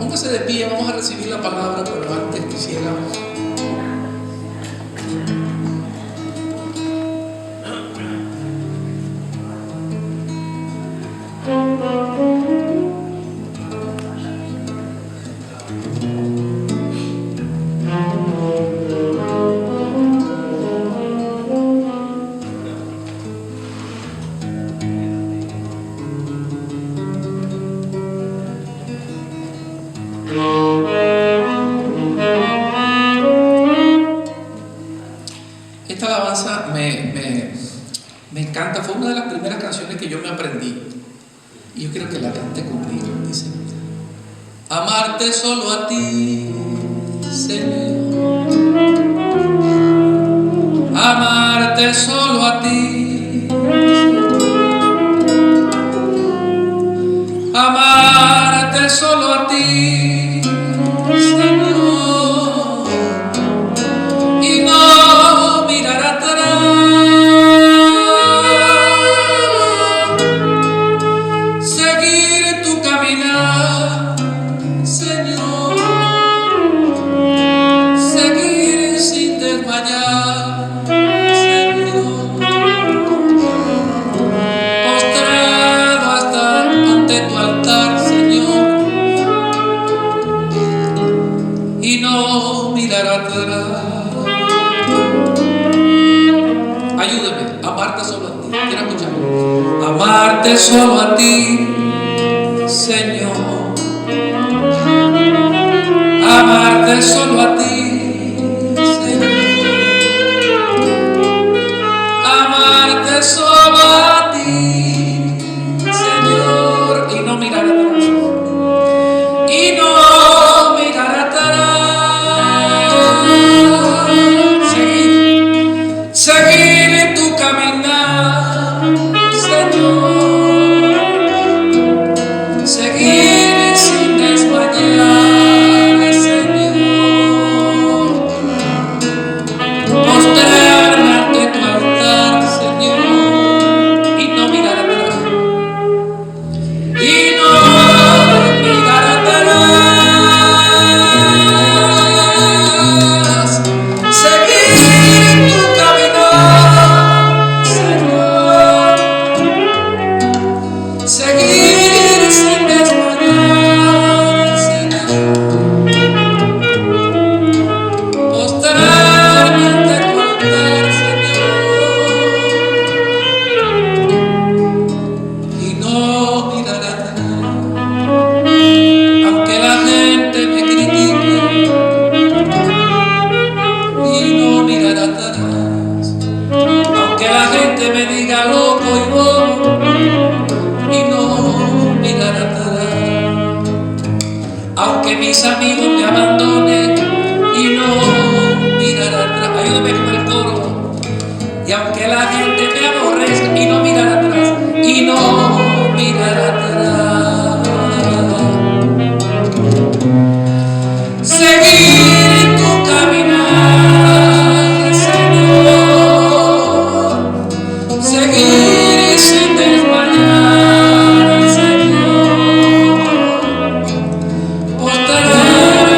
Póngase de pie, vamos a recibir la palabra, pero antes quisiera esta alabanza me encanta. Fue una de las primeras canciones que yo me aprendí y yo quiero que la cante conmigo. Dice: amarte solo a ti, Señor, amarte solo a ti, amarte solo a ti, Señor, y no mirar atrás, seguir tu caminar, Señor, seguir sin desmayar, Señor, postrado hasta ante tu altar, Señor, y no mirar atrás. Ayúdeme, amarte solo a ti. Quiero escuchar. Amarte solo a ti, Señor, amarte solo a ti, Señor, amarte solo a ti, Señor, y no mirar atrás, y no mirar atrás, seguir tu caminar, Señor, seguir sin desmayar, Señor, mostrarme ante tu altar, Señor, y no mirar atrás, y no mirar atrás, seguir tu caminar, Señor, seguir sin desmayar, Señor, postrarme ante tu altar, Señor, y no mirar atrás, aunque la gente me critique, y no mirar atrás, aunque la gente me diga loco y bobo, y no mirar atrás, aunque mis amigos me abandonen, y no mirar atrás. Ayúdame con el coro. Y aunque la gente me aborrezca, y no mirar atrás, y no mirar atrás, seguir tu caminar, Señor, seguir sin desmayar, Señor, postrarme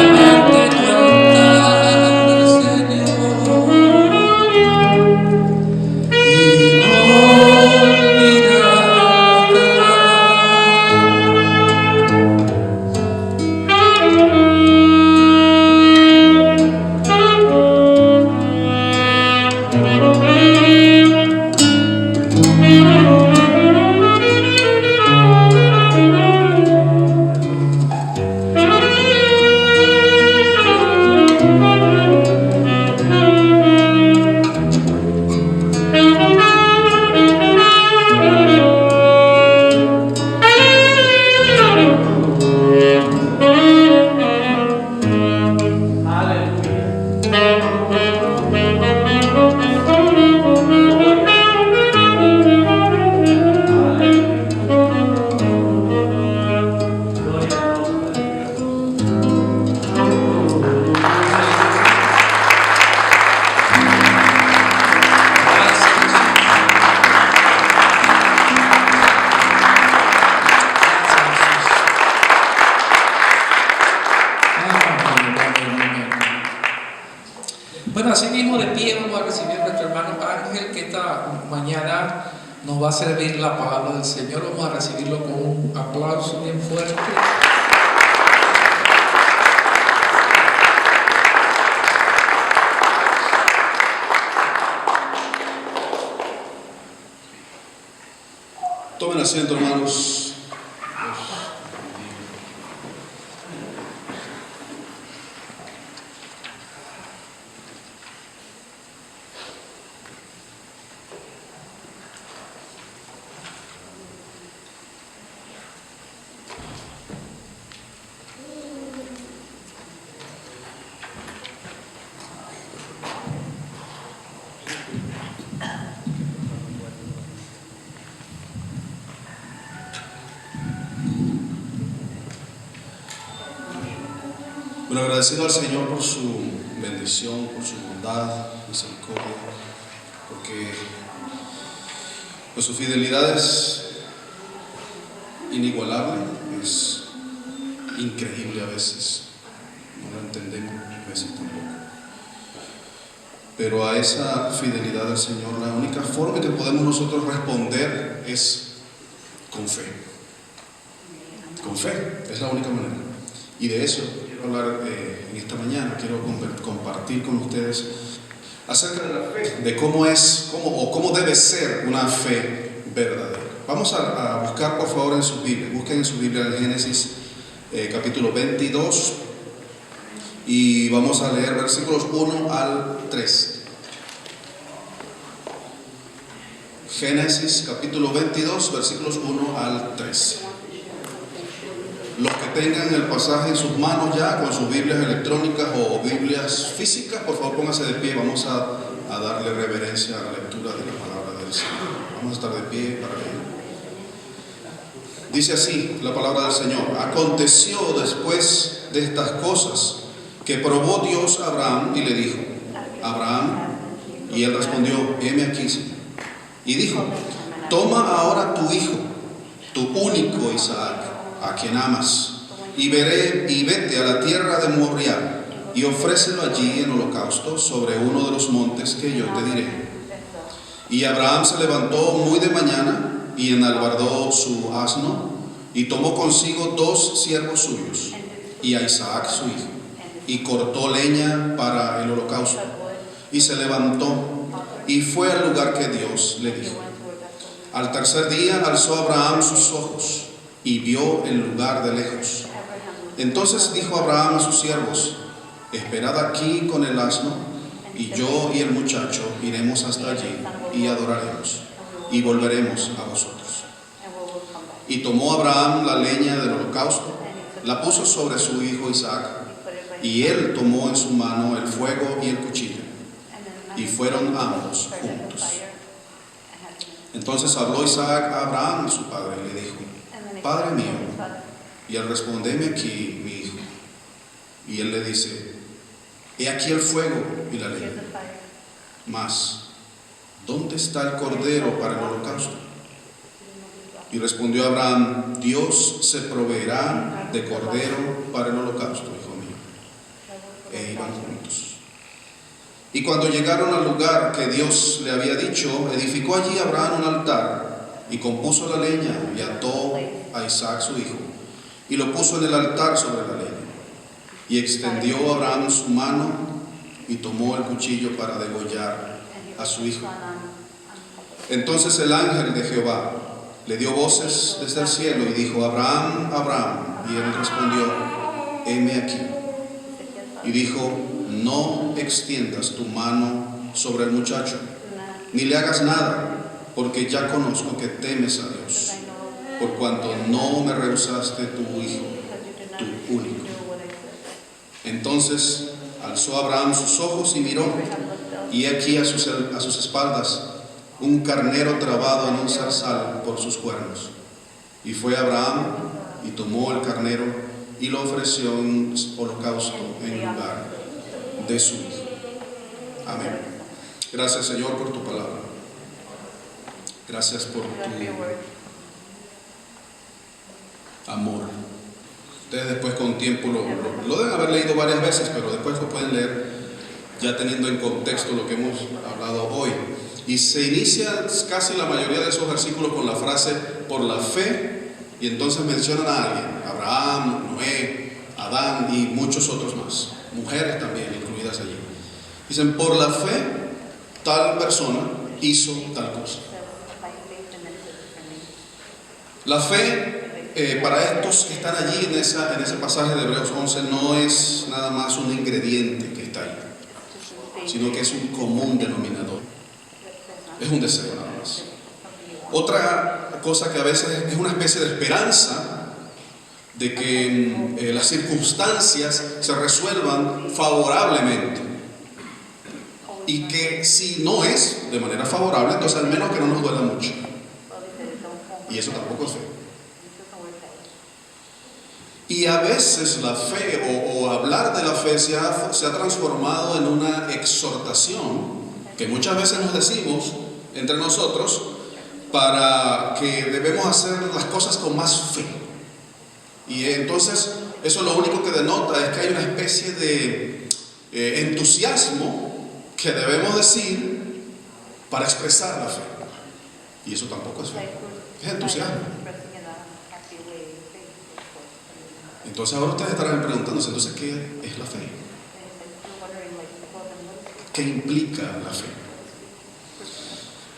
mismo de pie vamos a recibir a nuestro hermano Ángel, que esta mañana nos va a servir la palabra del Señor. Vamos a recibirlo con un aplauso bien fuerte. Tomen asiento, hermanos. Bueno, agradecido al Señor por su bendición, por su bondad, misericordia, porque pues, su fidelidad es inigualable, es increíble a veces, no lo entendemos a veces tampoco. Pero a esa fidelidad del Señor, la única forma que podemos nosotros responder es con fe. Con fe, es la única manera. Y de eso quiero hablar en esta mañana, quiero compartir con ustedes acerca de la fe, de cómo debe ser una fe verdadera. Vamos a buscar, por favor, en sus Biblias, busquen en su Biblia el Génesis capítulo 22 y vamos a leer versículos 1 al 3. Génesis capítulo 22, versículos 1 al 3. Los que tengan el pasaje en sus manos ya, con sus Biblias electrónicas o Biblias físicas, por favor pónganse de pie, vamos a darle reverencia a la lectura de la palabra del Señor. Vamos a estar de pie para leer. Dice así la palabra del Señor: Aconteció después de estas cosas que probó Dios a Abraham y le dijo: Abraham, y él respondió: heme aquí, Señor. Y dijo: toma ahora tu hijo, tu único Isaac, a quien amas, y vete a la tierra de Moriah, y ofrécelo allí en holocausto sobre uno de los montes que yo te diré. Y Abraham se levantó muy de mañana, y enalbardó su asno, y tomó consigo 2 siervos suyos, y a Isaac su hijo, y cortó leña para el holocausto, y se levantó, y fue al lugar que Dios le dijo. Al tercer día alzó Abraham sus ojos, y vio el lugar de lejos. Entonces dijo Abraham a sus siervos: esperad aquí con el asno, y yo y el muchacho iremos hasta allí y adoraremos, y volveremos a vosotros. Y tomó Abraham la leña del holocausto, la puso sobre su hijo Isaac, y él tomó en su mano el fuego y el cuchillo, y fueron ambos juntos. Entonces habló Isaac a Abraham, su padre, y le dijo: Padre mío. Y él responde: heme aquí, mi hijo. Y él le dice: he aquí el fuego y la leña, mas ¿dónde está el cordero para el holocausto? Y respondió Abraham: Dios se proveerá de cordero para el holocausto, hijo mío. E iban juntos. Y cuando llegaron al lugar que Dios le había dicho, edificó allí Abraham un altar, y compuso la leña, y ató a Isaac su hijo, y lo puso en el altar sobre la leña. Y extendió Abraham su mano, y tomó el cuchillo para degollar a su hijo. Entonces el ángel de Jehová le dio voces desde el cielo, y dijo: Abraham, Abraham. Y él respondió: heme aquí. Y dijo: no extiendas tu mano sobre el muchacho, ni le hagas nada, porque ya conozco que temes a Dios, por cuanto no me rehusaste tu hijo, tu único. Entonces alzó Abraham sus ojos y miró, y aquí a sus espaldas un carnero trabado en un zarzal por sus cuernos. Y fue Abraham y tomó el carnero y lo ofreció en holocausto en lugar de su hijo. Amén. Gracias, Señor, por tu palabra. Gracias por tu amor. Ustedes después con tiempo lo deben haber leído varias veces, pero después lo pueden leer ya teniendo en contexto lo que hemos hablado hoy. Y se inicia casi la mayoría de esos versículos con la frase por la fe, y entonces mencionan a alguien: Abraham, Noé, Adán y muchos otros más, mujeres también incluidas allí. Dicen, por la fe tal persona hizo tal cosa. La fe, para estos que están allí en ese pasaje de Hebreos 11, no es nada más un ingrediente que está ahí, sino que es un común denominador. Es un deseo nada más. Otra cosa que a veces es una especie de esperanza de que las circunstancias se resuelvan favorablemente, y que si no es de manera favorable, entonces al menos que no nos duela mucho. Y eso tampoco es fe. Y a veces la fe o hablar de la fe se ha transformado en una exhortación que muchas veces nos decimos entre nosotros para que debemos hacer las cosas con más fe. Y entonces eso lo único que denota es que hay una especie de entusiasmo que debemos decir para expresar la fe. Y eso tampoco es fe, es entusiasmo. Entonces ahora ustedes estarán preguntándose, entonces, ¿qué es la fe? ¿Qué implica la fe?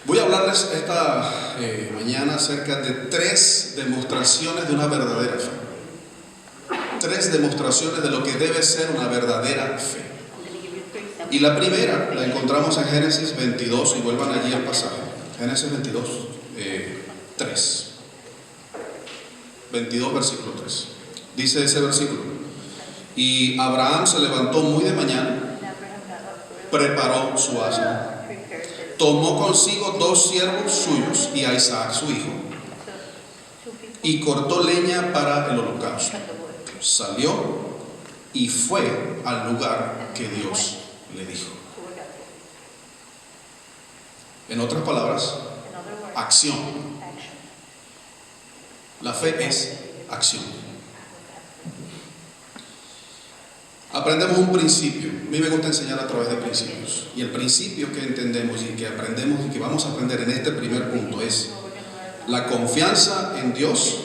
Voy a hablarles esta mañana acerca de 3 demostraciones de una verdadera fe. 3 demostraciones de lo que debe ser una verdadera fe. Y la primera la encontramos en Génesis 22, y vuelvan allí al pasaje. Génesis 22, 3. 22, versículo 3. Dice ese versículo: y Abraham se levantó muy de mañana, preparó su asno, tomó consigo 2 siervos suyos y a Isaac su hijo, y cortó leña para el holocausto. Salió y fue al lugar que Dios le dijo. En otras palabras, acción. La fe es acción. Aprendemos un principio. A mí me gusta enseñar a través de principios. Y el principio que entendemos y que aprendemos y que vamos a aprender en este primer punto es: la confianza en Dios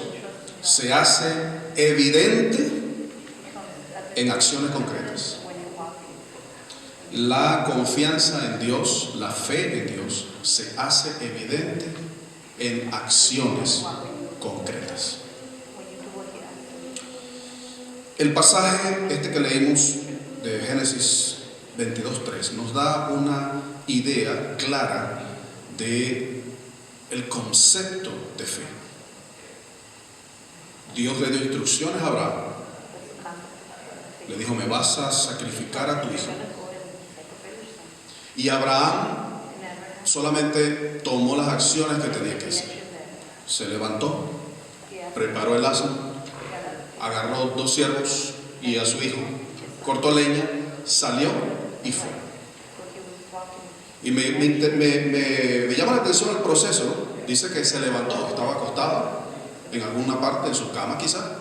se hace evidente en acciones concretas. La confianza en Dios, la fe en Dios, se hace evidente en acciones concretas. El pasaje que leímos de Génesis 22:3 nos da una idea clara de el concepto de fe. Dios le dio instrucciones a Abraham. Le dijo: me vas a sacrificar a tu hijo. Y Abraham solamente tomó las acciones que tenía que hacer. Se levantó, preparó el asno, agarró 2 siervos y a su hijo, cortó leña, salió y fue. Y me llama la atención el proceso, ¿no? Dice que se levantó, estaba acostado en alguna parte, en su cama quizá.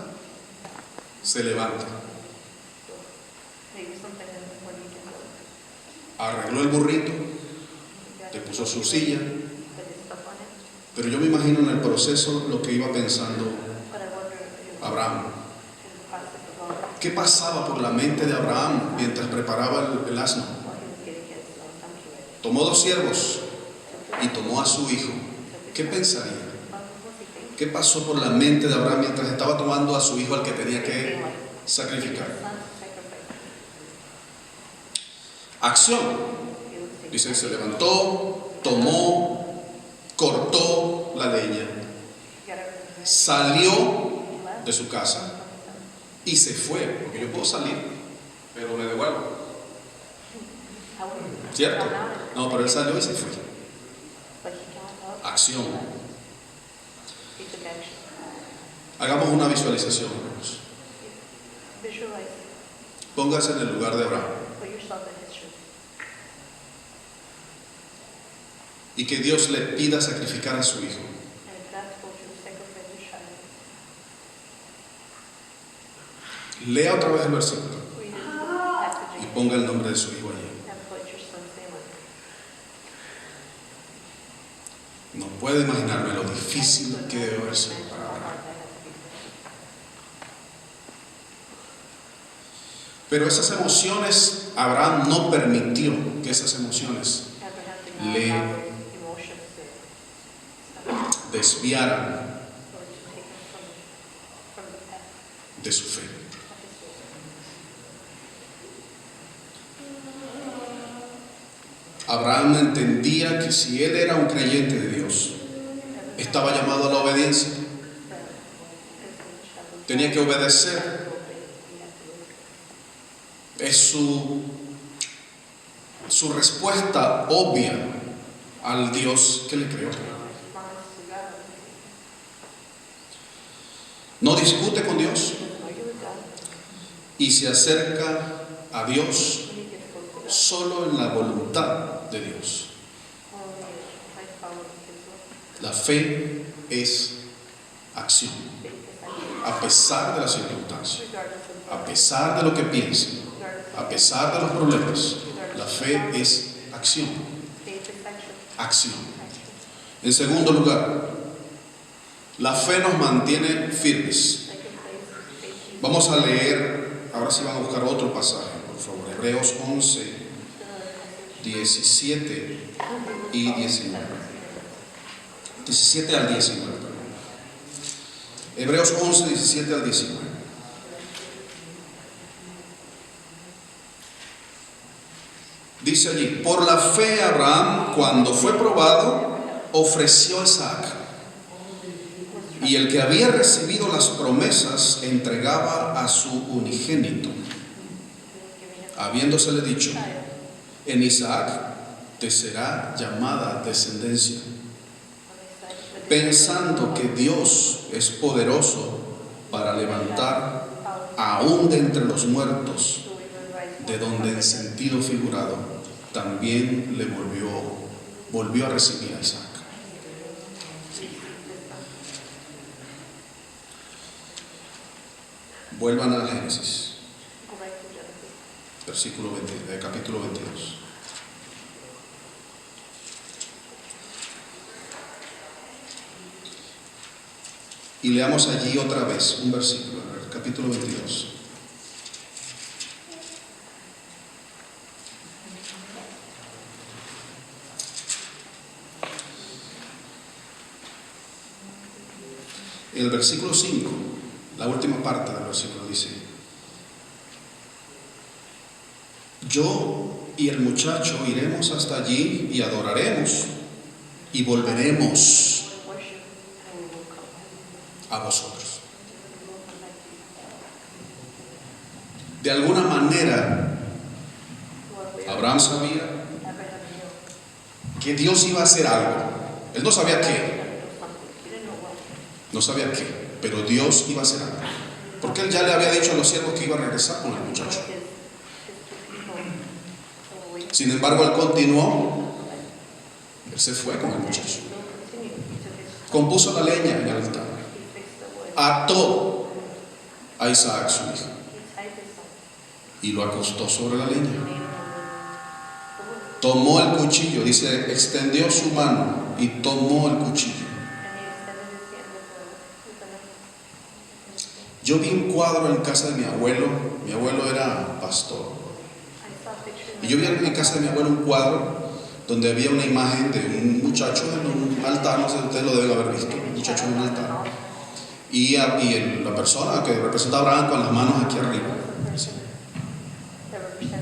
Se levanta, arregló el burrito, le puso su silla. Pero yo me imagino en el proceso lo que iba pensando Abraham. ¿Qué pasaba por la mente de Abraham mientras preparaba el asno? Tomó 2 siervos y tomó a su hijo. ¿Qué pensaría? ¿Qué pasó por la mente de Abraham mientras estaba tomando a su hijo al que tenía que sacrificar? Acción. Dice, se levantó, tomó, cortó la leña, salió de su casa y se fue. Porque yo puedo salir, pero me devuelvo, ¿cierto? No, pero él salió y se fue. Acción. Hagamos una visualización, hermanos. Póngase en el lugar de Abraham. Y que Dios le pida sacrificar a su hijo. Lea otra vez el versículo y ponga el nombre de su hijo allí. puedo imaginarme lo difícil que debe haber sido para Abraham. Pero esas emociones, Abraham no permitió que esas emociones le desviaran de su fe. Abraham entendía que si él era un creyente de Dios, estaba llamado a la obediencia. Tenía que obedecer. Es su respuesta obvia al Dios que le creó. No discute con Dios y se acerca a Dios solo en la voluntad de Dios. La fe es acción, a pesar de las circunstancias, a pesar de lo que piense, a pesar de los problemas. La fe es acción. Acción. En segundo lugar, la fe nos mantiene firmes. Vamos a leer, ahora sí van a buscar otro pasaje, por favor. Hebreos 11, 17 y 19. 17 al 19, perdón. Hebreos 11, 17 al 19. Dice allí: por la fe Abraham, cuando fue probado, ofreció a Isaac. Y el que había recibido las promesas entregaba a su unigénito, habiéndosele dicho: en Isaac te será llamada descendencia, pensando que Dios es poderoso para levantar aún de entre los muertos, de donde en sentido figurado también le volvió a recibir a Isaac. Vuelvan a Génesis, capítulo 22. Y leamos allí otra vez un versículo, capítulo 22. El versículo 5, la última parte del versículo dice: yo y el muchacho iremos hasta allí y adoraremos y volveremos a vosotros. De alguna manera, Abraham sabía que Dios iba a hacer algo. Él no sabía qué. No sabía qué, pero Dios iba a hacer algo. Porque él ya le había dicho a los siervos que iba a regresar con el muchacho. Sin embargo, él continuó. Él se fue con el muchacho. Compuso la leña en el altar. Ató a Isaac, su hijo, y lo acostó sobre la leña. Tomó el cuchillo, dice, extendió su mano y tomó el cuchillo. Yo vi un cuadro en casa de mi abuelo era pastor, y yo vi en casa de mi abuelo un cuadro donde había una imagen de un muchacho en un altar, no sé si ustedes lo deben haber visto, un muchacho en un altar, y la persona que representa a Abraham con las manos aquí arriba.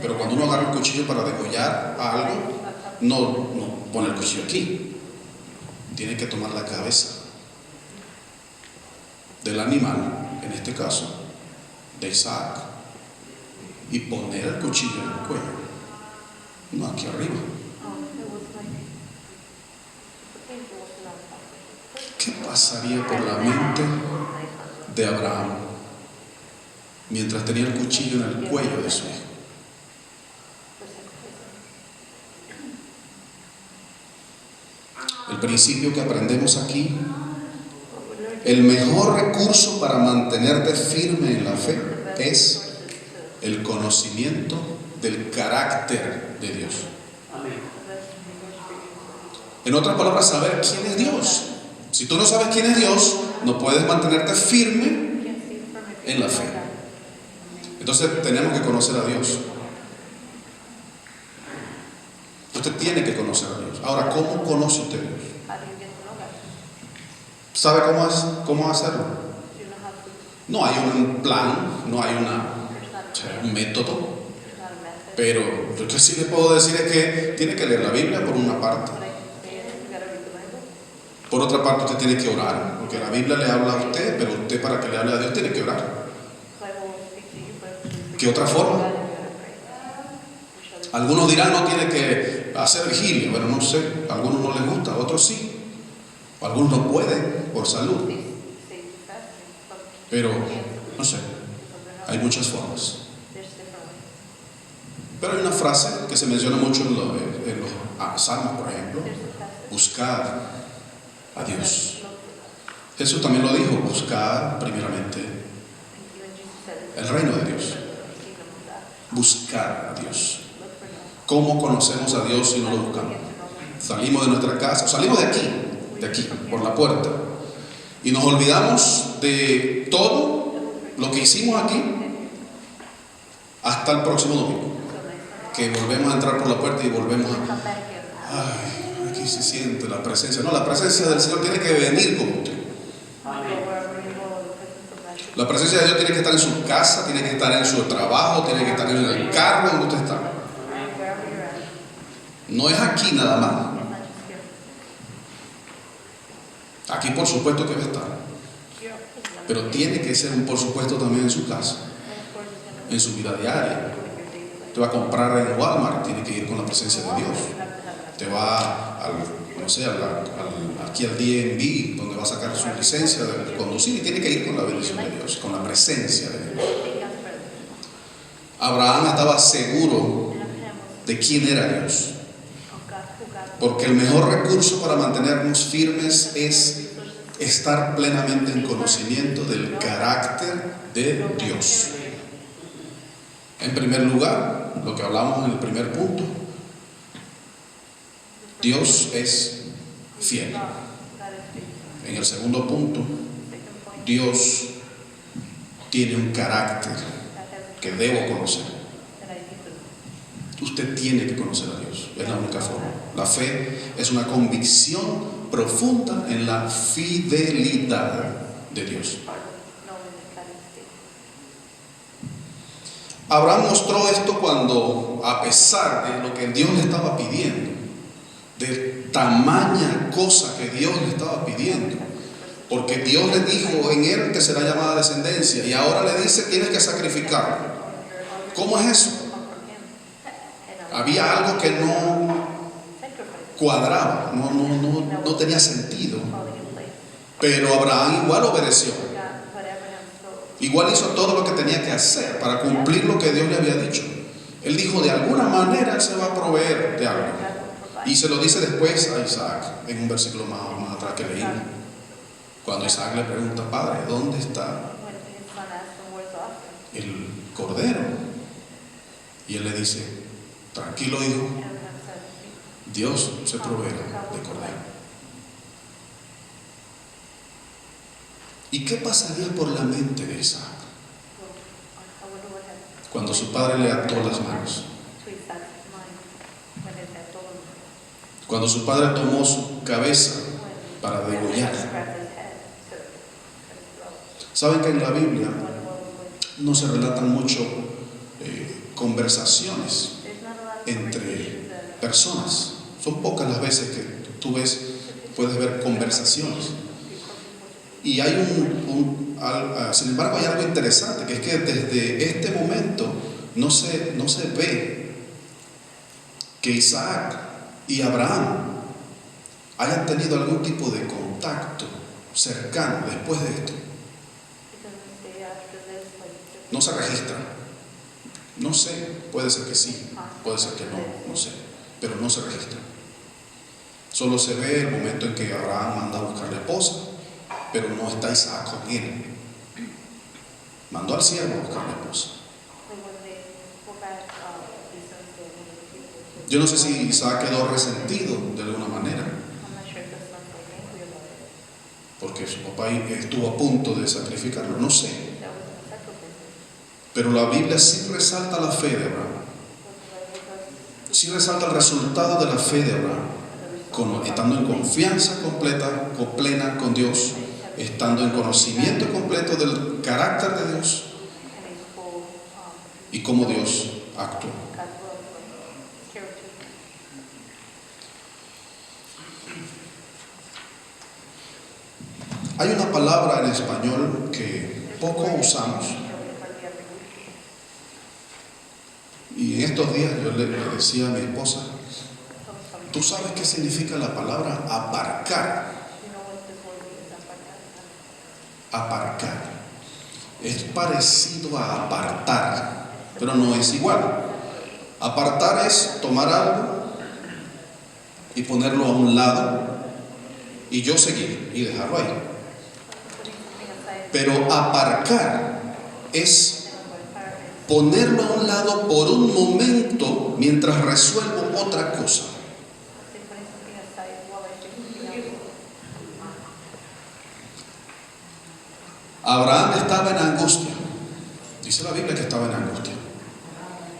Pero cuando uno agarra el cuchillo para degollar a algo, no pone el cuchillo aquí, tiene que tomar la cabeza del animal, en este caso de Isaac, y poner el cuchillo en el cuello, no aquí arriba. ¿Qué pasaría por la mente de Abraham mientras tenía el cuchillo en el cuello de su hijo? El principio que aprendemos aquí: el mejor recurso para mantenerte firme en la fe es el conocimiento del carácter de Dios. En otras palabras, saber quién es Dios. Si tú no sabes quién es Dios, no puedes mantenerte firme en la fe. Entonces tenemos que conocer a Dios. Usted tiene que conocer a Dios. Ahora, ¿cómo conoce usted a Dios? ¿Sabe cómo hacerlo? No hay un plan, no hay un método. Pero lo que sí le puedo decir es que tiene que leer la Biblia por una parte. Por otra parte, usted tiene que orar, porque la Biblia le habla a usted, pero usted, para que le hable a Dios, tiene que orar. ¿Qué otra forma? Algunos dirán, no tiene que hacer vigilia. Bueno, no sé, a algunos no les gusta, a otros sí. O algunos no pueden por salud. Pero, no sé, hay muchas formas. Pero hay una frase que se menciona mucho en los salmos, por ejemplo: buscar a Dios. Jesús también lo dijo: buscar primeramente el reino de Dios. Buscar a Dios. ¿Cómo conocemos a Dios si no lo buscamos? Salimos de nuestra casa, salimos de aquí, por la puerta, y nos olvidamos de todo lo que hicimos aquí hasta el próximo domingo, que volvemos a entrar por la puerta y volvemos a... Aquí se siente la presencia. No, la presencia del Señor tiene que venir con usted. La presencia de Dios tiene que estar en su casa, tiene que estar en su trabajo, tiene que estar en el carro donde usted está. No es aquí nada más. Aquí por supuesto que va a estar, pero tiene que ser un por supuesto también en su casa, en su vida diaria. Te va a comprar en Walmart, tiene que ir con la presencia de Dios. Te va aquí al DMV, donde va a sacar su licencia de conducir, y tiene que ir con la bendición de Dios, con la presencia de Dios. Abraham estaba seguro de quién era Dios, porque el mejor recurso para mantenernos firmes es estar plenamente en conocimiento del carácter de Dios. En primer lugar, lo que hablamos en el primer punto: Dios es fiel. En el segundo punto, Dios tiene un carácter que debo conocer. Usted tiene que conocer a Dios, es la única forma. La fe es una convicción profunda en la fidelidad de Dios. Abraham mostró esto cuando, a pesar de lo que Dios le estaba pidiendo, de tamaña cosa que Dios le estaba pidiendo, porque Dios le dijo: en él te será llamada descendencia, y ahora le dice: tienes que sacrificarlo. ¿Cómo es eso? Había algo que no cuadraba, no tenía sentido, pero Abraham igual obedeció. Igual hizo todo lo que tenía que hacer para cumplir lo que Dios le había dicho. Él dijo: de alguna manera Él se va a proveer de algo. Y se lo dice después a Isaac, en un versículo más atrás que leímos, cuando Isaac le pregunta: Padre, ¿dónde está el cordero? Y él le dice: tranquilo, hijo, Dios se proveerá de cordero. ¿Y qué pasaría por la mente de Isaac cuando su padre le ató las manos? Cuando su padre tomó su cabeza para degollarla. Saben que en la Biblia no se relatan mucho conversaciones entre personas. Son pocas las veces que tú puedes ver conversaciones. Y hay sin embargo, hay algo interesante, que es que desde este momento no se ve que Isaac y Abraham hayan tenido algún tipo de contacto cercano después de esto. No se registra. No sé, puede ser que sí, puede ser que no sé, pero no se registra. Solo se ve el momento en que Abraham manda a buscar la esposa, pero no está Isaac con él. Mandó al siervo a buscar la esposa. Yo no sé si Isaac quedó resentido de alguna manera, porque su papá estuvo a punto de sacrificarlo, no sé. Pero la Biblia sí resalta la fe de Abraham. Sí resalta el resultado de la fe de Abraham, estando en confianza completa, plena con Dios, estando en conocimiento completo del carácter de Dios y cómo Dios actuó. Hay una palabra en español que poco usamos, y en estos días yo le decía a mi esposa: ¿tú sabes qué significa la palabra aparcar? Aparcar es parecido a apartar, pero no es igual. Apartar es tomar algo y ponerlo a un lado y yo seguir y dejarlo ahí. Pero aparcar es ponerlo a un lado por un momento mientras resuelvo otra cosa. Abraham estaba en angustia. Dice la Biblia que estaba en angustia.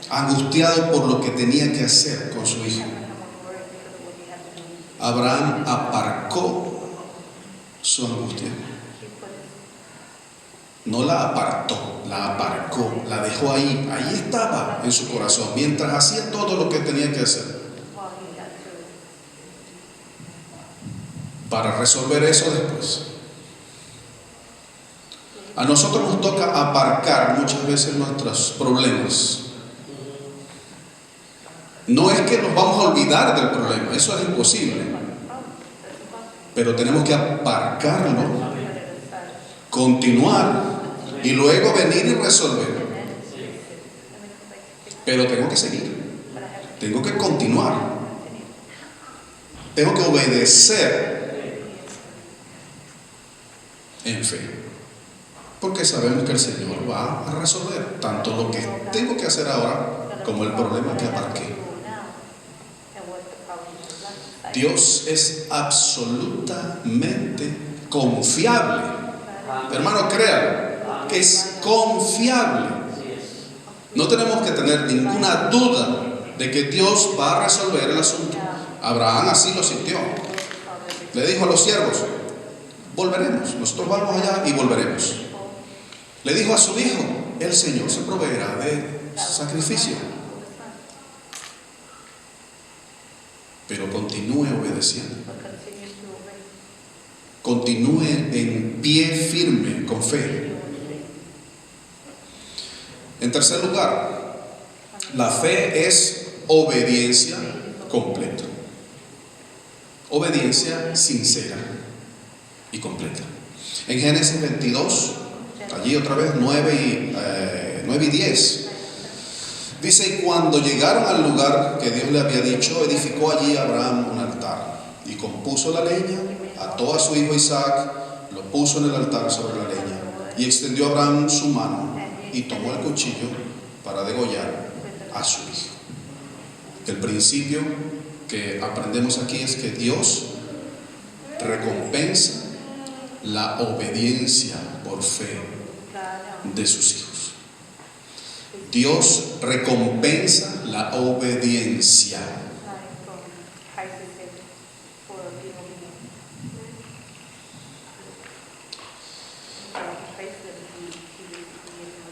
Angustiado por lo que tenía que hacer con su hijo. Abraham aparcó su angustia. No la apartó, la aparcó, la dejó ahí. Ahí estaba en su corazón, mientras hacía todo lo que tenía que hacer. Para resolver eso después. A nosotros nos toca aparcar muchas veces nuestros problemas. No es que nos vamos a olvidar del problema, eso es imposible. Pero tenemos que aparcarlo, continuar y luego venir y resolver. Pero tengo que seguir, tengo que continuar, tengo que obedecer en fe. Porque sabemos que el Señor va a resolver tanto lo que tengo que hacer ahora como el problema que aparqué. Dios es absolutamente confiable. Hermano, créalo, que es confiable. No tenemos que tener ninguna duda de que Dios va a resolver el asunto. Abraham así lo sintió. Le dijo a los siervos: volveremos, nosotros vamos allá y volveremos. Le dijo a su hijo: el Señor se proveerá de sacrificio. Pero continúe obedeciendo. Continúe en pie firme, con fe. En tercer lugar, la fe es obediencia completa. Obediencia sincera y completa. En Génesis 22, allí otra vez 9 y 10. Dice: y cuando llegaron al lugar que Dios le había dicho, edificó allí Abraham un altar y compuso la leña, ató a su hijo Isaac, lo puso en el altar sobre la leña, y extendió Abraham su mano y tomó el cuchillo para degollar a su hijo. El principio que aprendemos aquí es que Dios recompensa la obediencia por fe de sus hijos. Dios recompensa la obediencia.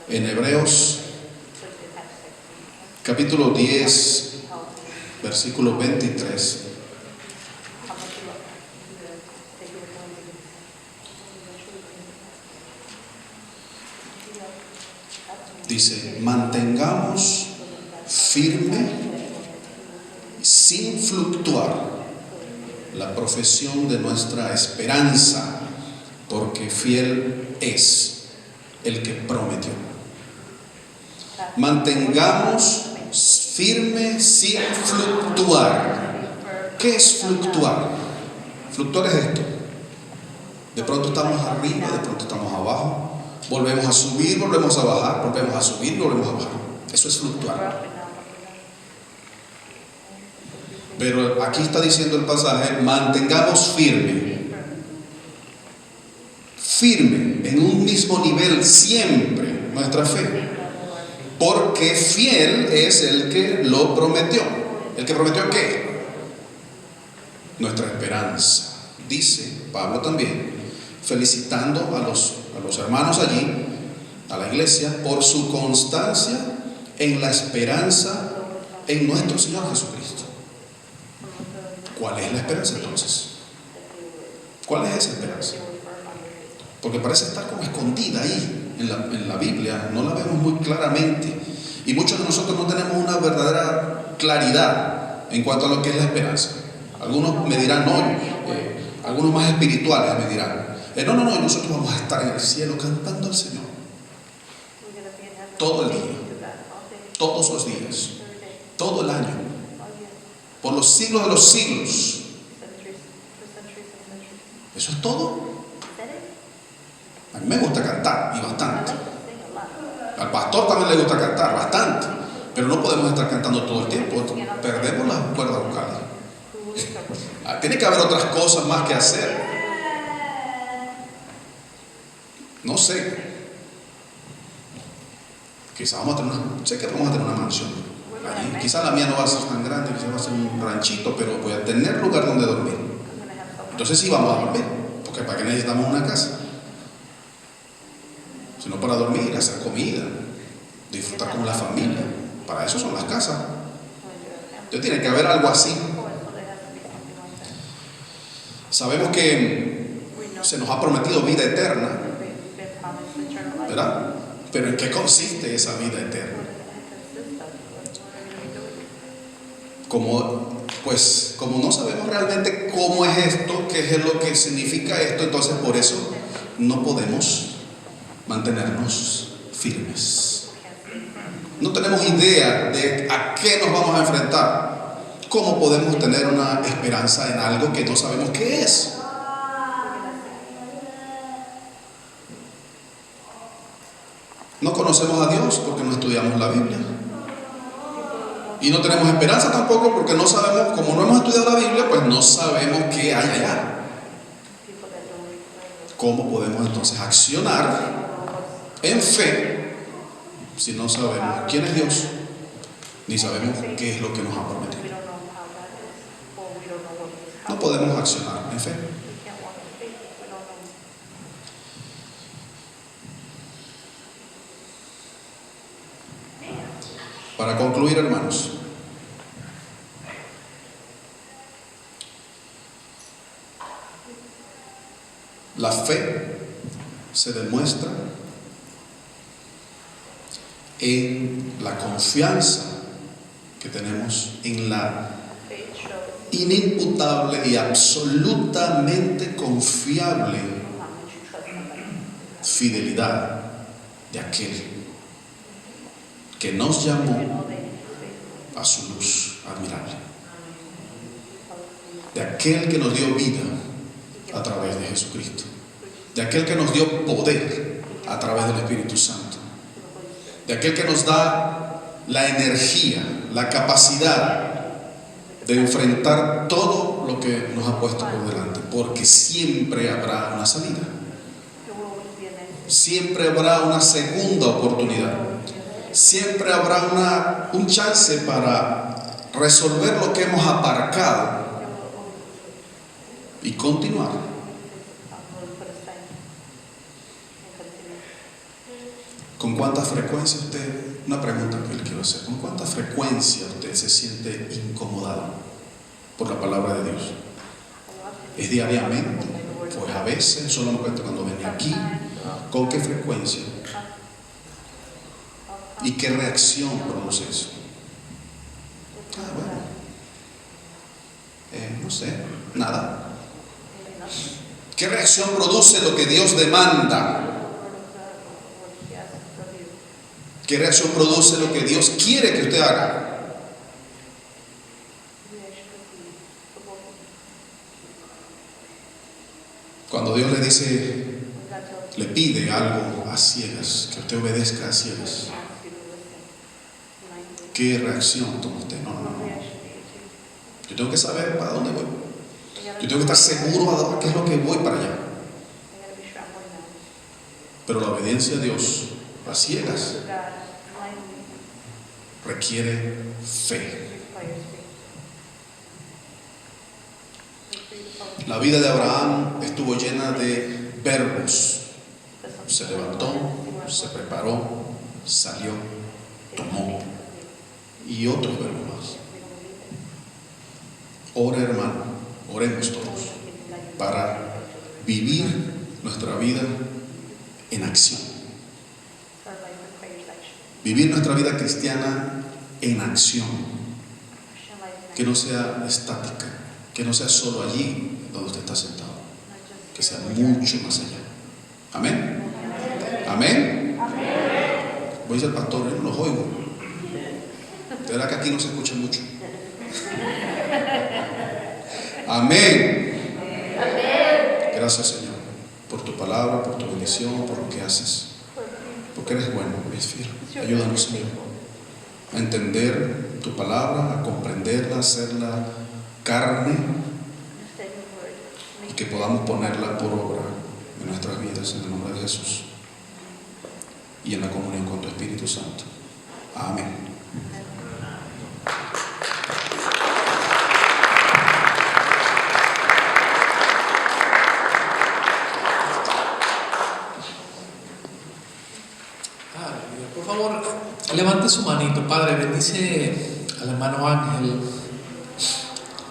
En Hebreos capítulo 10, versículo 23. Dice: mantengamos firme, sin fluctuar, la profesión de nuestra esperanza, porque fiel es el que prometió. Mantengamos firme sin fluctuar. ¿Qué es fluctuar? Fluctuar es esto: de pronto estamos arriba, de pronto estamos abajo. Volvemos a subir, volvemos a bajar, volvemos a subir, volvemos a bajar. Eso es fluctuar. Pero aquí está diciendo el pasaje: mantengamos firme. firme, en un mismo nivel siempre nuestra fe. Porque fiel es el que lo prometió. ¿El que prometió qué? Nuestra esperanza. Dice Pablo también, felicitando a los hermanos allí, a la iglesia, por su constancia en la esperanza en nuestro Señor Jesucristo. ¿Cuál es la esperanza entonces? ¿Cuál es esa esperanza? Porque parece estar como escondida ahí en la Biblia, no la vemos muy claramente. Y muchos de nosotros no tenemos una verdadera claridad en cuanto a lo que es la esperanza. Algunos me dirán, no, algunos más espirituales me dirán, no, nosotros vamos a estar en el cielo cantando al Señor. Todo el día, todos los días, todo el año, por los siglos de los siglos. ¿Eso es todo? A mí me gusta cantar, y bastante. Al pastor también le gusta cantar, bastante. Pero no podemos estar cantando todo el tiempo, perdemos las cuerdas vocales. Tiene que haber otras cosas más que hacer. No sé. Quizás vamos a tener sé que vamos a tener una mansión allí. Quizás la mía no va a ser tan grande, quizás va a ser un ranchito, pero voy a tener lugar donde dormir. Entonces sí vamos a dormir, porque ¿para qué necesitamos una casa? Sino para dormir, hacer comida, disfrutar con la familia. Para eso son las casas. Entonces tiene que haber algo así. Sabemos que se nos ha prometido vida eterna, ¿verdad? Pero ¿en qué consiste esa vida eterna? Como no sabemos realmente cómo es esto, qué es lo que significa esto, entonces por eso no podemos mantenernos firmes. No tenemos idea de a qué nos vamos a enfrentar. ¿Cómo podemos tener una esperanza en algo que no sabemos qué es? No conocemos a Dios porque no estudiamos la Biblia. Y no tenemos esperanza tampoco porque no sabemos, como no hemos estudiado la Biblia, pues no sabemos qué hay allá. ¿Cómo podemos entonces accionar en fe si no sabemos quién es Dios ni sabemos qué es lo que nos ha prometido? No podemos accionar en fe. Para concluir, hermanos, la fe se demuestra en la confianza que tenemos en la inimputable y absolutamente confiable fidelidad de aquel que nos llamó a su luz admirable, de aquel que nos dio vida a través de Jesucristo, de aquel que nos dio poder a través del Espíritu Santo, de aquel que nos da la energía, la capacidad de enfrentar todo lo que nos ha puesto por delante, porque siempre habrá una salida, siempre habrá una segunda oportunidad, siempre habrá un chance para resolver lo que hemos aparcado y continuar. ¿Con cuánta frecuencia una pregunta que le quiero hacer, ¿con cuánta frecuencia usted se siente incomodado por la palabra de Dios? ¿Es diariamente? Pues a veces, solo me cuento cuando venía aquí. ¿Con qué frecuencia? ¿Y qué reacción produce eso? No sé, nada. ¿Qué reacción produce lo que Dios demanda? ¿Qué reacción produce lo que Dios quiere que usted haga? Cuando Dios le dice, le pide algo a ciegas, que usted obedezca a ciegas, ¿qué reacción toma usted? No. Yo tengo que saber para dónde voy. Yo tengo que estar seguro a qué es lo que voy para allá. Pero la obediencia a Dios a ciegas requiere fe. La vida de Abraham estuvo llena de verbos. Se levantó, se preparó, salió, tomó, y otros verbos más. Ora, hermano, oremos todos para vivir nuestra vida en acción. Vivir nuestra vida cristiana en acción, que no sea estática, que no sea solo allí donde usted está sentado, que sea mucho más allá. Amén. Amén. Voy a decir al pastor, yo no los oigo. De verdad que aquí no se escucha mucho. Amén. Gracias, Señor, por tu palabra, por tu bendición, por lo que haces, porque eres bueno, eres fiel. Ayúdanos, Señor, a entender tu palabra, a comprenderla, a hacerla carne, y que podamos ponerla por obra en nuestras vidas, en el nombre de Jesús, y en la comunión con tu Espíritu Santo. Amén. Por favor, levante su manito. Padre, bendice al hermano Ángel,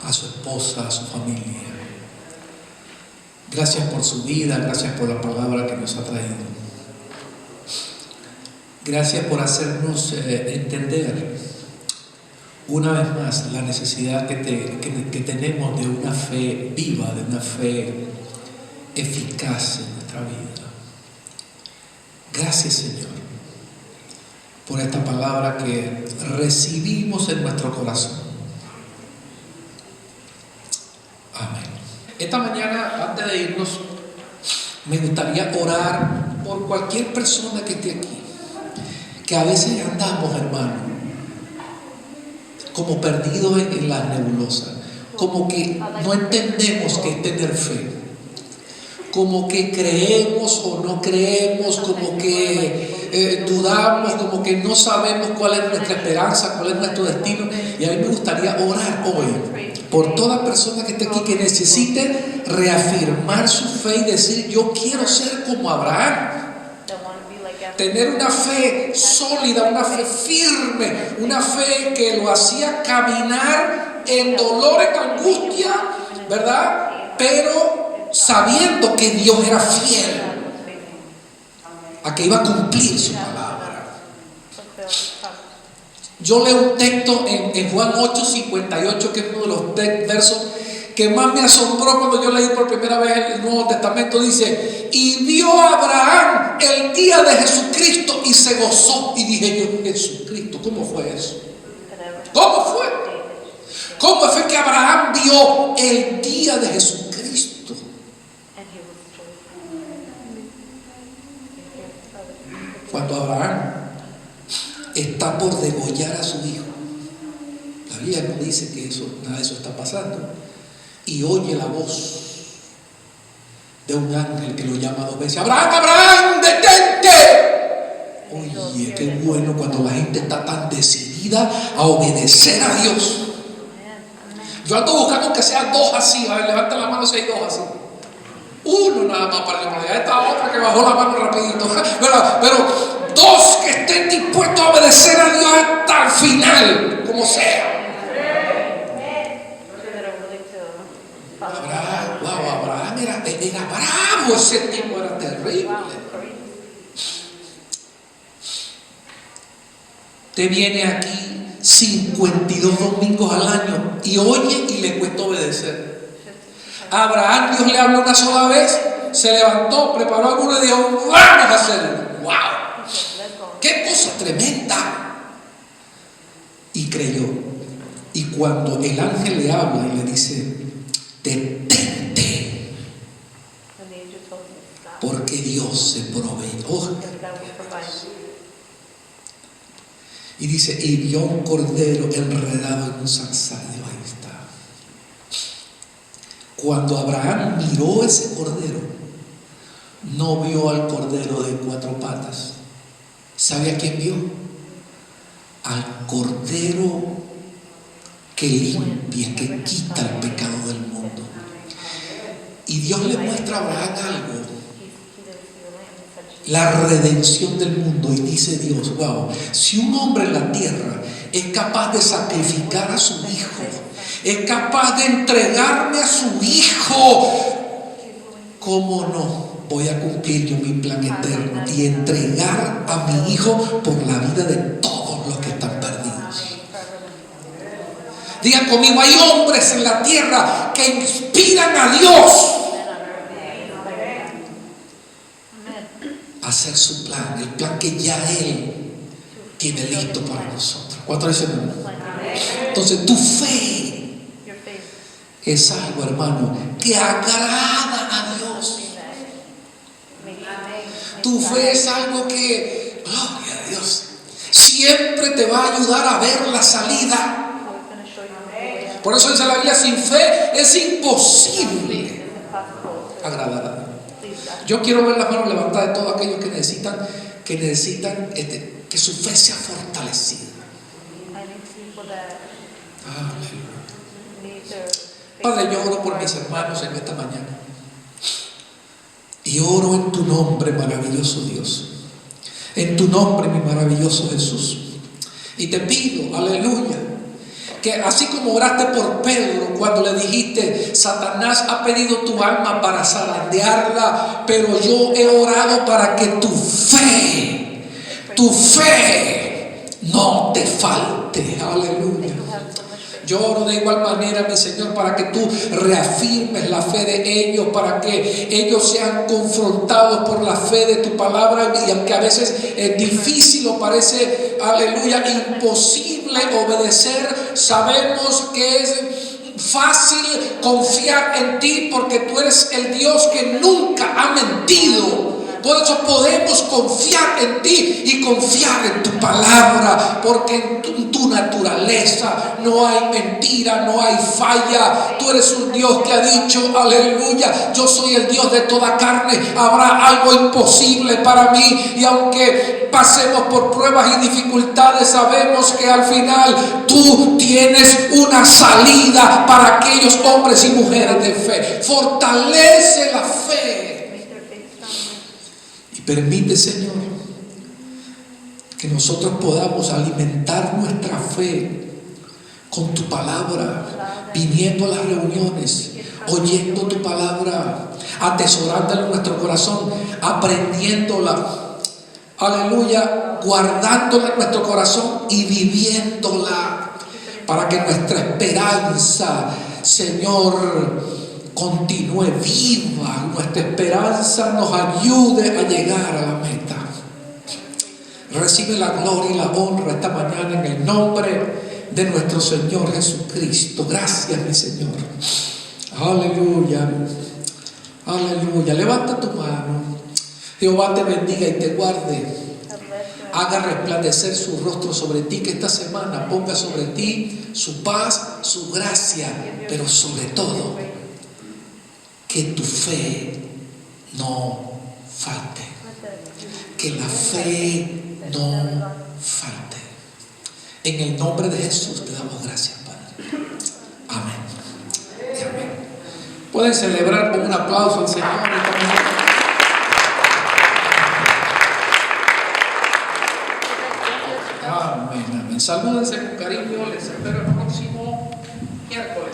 a su esposa, a su familia. Gracias por su vida, gracias por la palabra que nos ha traído. Gracias por hacernos entender una vez más la necesidad que tenemos de una fe viva, de una fe eficaz en nuestra vida. Gracias, Señor, por esta palabra que recibimos en nuestro corazón. Amén. Esta mañana, antes de irnos, me gustaría orar por cualquier persona que esté aquí, que a veces andamos, hermano, como perdidos en las nebulosas, como que no entendemos qué es tener fe, como que creemos o no creemos, como que dudamos, como que no sabemos cuál es nuestra esperanza, cuál es nuestro destino. Y a mí me gustaría orar hoy por toda persona que esté aquí que necesite reafirmar su fe y decir: yo quiero ser como Abraham. Tener una fe sólida, una fe firme, una fe que lo hacía caminar en dolor, en angustia, ¿verdad? Pero sabiendo que Dios era fiel a que iba a cumplir su palabra. Yo leo un texto en Juan 8:58, que es uno de los versos que más me asombró cuando yo leí por primera vez el Nuevo Testamento. Dice: y vio a Abraham el día de Jesucristo y se gozó. Y dije yo: Jesucristo, ¿cómo fue eso? ¿Cómo fue? ¿Cómo fue que Abraham vio el día de Jesucristo? Cuando Abraham está por degollar a su hijo, la Biblia no dice que nada de eso está pasando, y oye la voz de un ángel que lo llama 2 veces: Abraham, Abraham, detente. Oye, qué bueno cuando la gente está tan decidida a obedecer a Dios. Yo ando buscando que sean 2 así. A ver, levanten la mano si hay 2 así. Uno nada más para que esta otra que bajó la mano rapidito. Pero 2 que estén dispuestos a obedecer a Dios hasta el final, como sea. Abraham era bravo, ese tipo era terrible. Te viene aquí 52 domingos al año y oye y le cuesta obedecer. A Abraham Dios le habló una sola vez, se levantó, preparó alguno y dijo: vamos a hacerlo. ¡Wow! ¡Qué cosa tremenda! Y creyó. Y cuando el ángel le habla y le dice: detente, porque Dios se proveyó. Y dice: y vio un cordero enredado en un zarzal. Ahí está. Cuando Abraham miró ese cordero, no vio al cordero de 4 patas. ¿Sabe a quién vio? Al cordero que limpia, que quita el pecado del mundo. Y Dios le muestra a Abraham algo, la redención del mundo, y dice Dios: wow, si un hombre en la tierra es capaz de sacrificar a su hijo, es capaz de entregarme a su hijo, ¿cómo no voy a cumplir yo mi plan eterno y entregar a mi hijo por la vida de todos los que están perdidos? Digan conmigo: hay hombres en la tierra que inspiran a Dios a hacer su plan, el plan que ya Él tiene listo para nosotros. ¿Cuántos dicen amén? Entonces tu fe es algo, hermano, que agrada a Dios. Tu fe es algo que, gloria a Dios, siempre te va a ayudar a ver la salida. Por eso dice la Biblia: sin fe es imposible agradar a Dios. Yo quiero ver las manos levantadas de todos aquellos que necesitan que su fe sea fortalecida. Padre, yo oro por mis hermanos en esta mañana. Y oro en tu nombre, maravilloso Dios. En tu nombre, mi maravilloso Jesús. Y te pido, aleluya, que así como oraste por Pedro cuando le dijiste: Satanás ha pedido tu alma para zarandearla, pero yo he orado para que tu fe no te falte. Aleluya. Yo oro de igual manera, mi Señor, para que tú reafirmes la fe de ellos, para que ellos sean confrontados por la fe de tu palabra. Y aunque a veces es difícil o parece, aleluya, imposible obedecer, sabemos que es fácil confiar en ti, porque tú eres el Dios que nunca ha mentido. Por eso podemos confiar en ti y confiar en tu palabra, porque en tu naturaleza no hay mentira, no hay falla. Tú eres un Dios que ha dicho, aleluya: yo soy el Dios de toda carne, habrá algo imposible para mí. Y aunque pasemos por pruebas y dificultades, sabemos que al final tú tienes una salida para aquellos hombres y mujeres de fe. Fortalece la fe. Permite, Señor, que nosotros podamos alimentar nuestra fe con tu palabra, viniendo a las reuniones, oyendo tu palabra, atesorándola en nuestro corazón, aprendiéndola, aleluya, guardándola en nuestro corazón y viviéndola, para que nuestra esperanza, Señor, continúe viva. Nuestra esperanza nos ayude a llegar a la meta. Recibe la gloria y la honra esta mañana en el nombre de nuestro Señor Jesucristo. Gracias, mi Señor. Aleluya. Aleluya. Levanta tu mano. Jehová te bendiga y te guarde. Haga resplandecer su rostro sobre ti, que esta semana ponga sobre ti su paz, su gracia, pero sobre todo que tu fe no falte. Que la fe no falte. En el nombre de Jesús te damos gracias, Padre. Amén. Y amén. Pueden celebrar con un aplauso al Señor. Amén, amén. Salúdense con cariño. Les espero el próximo miércoles.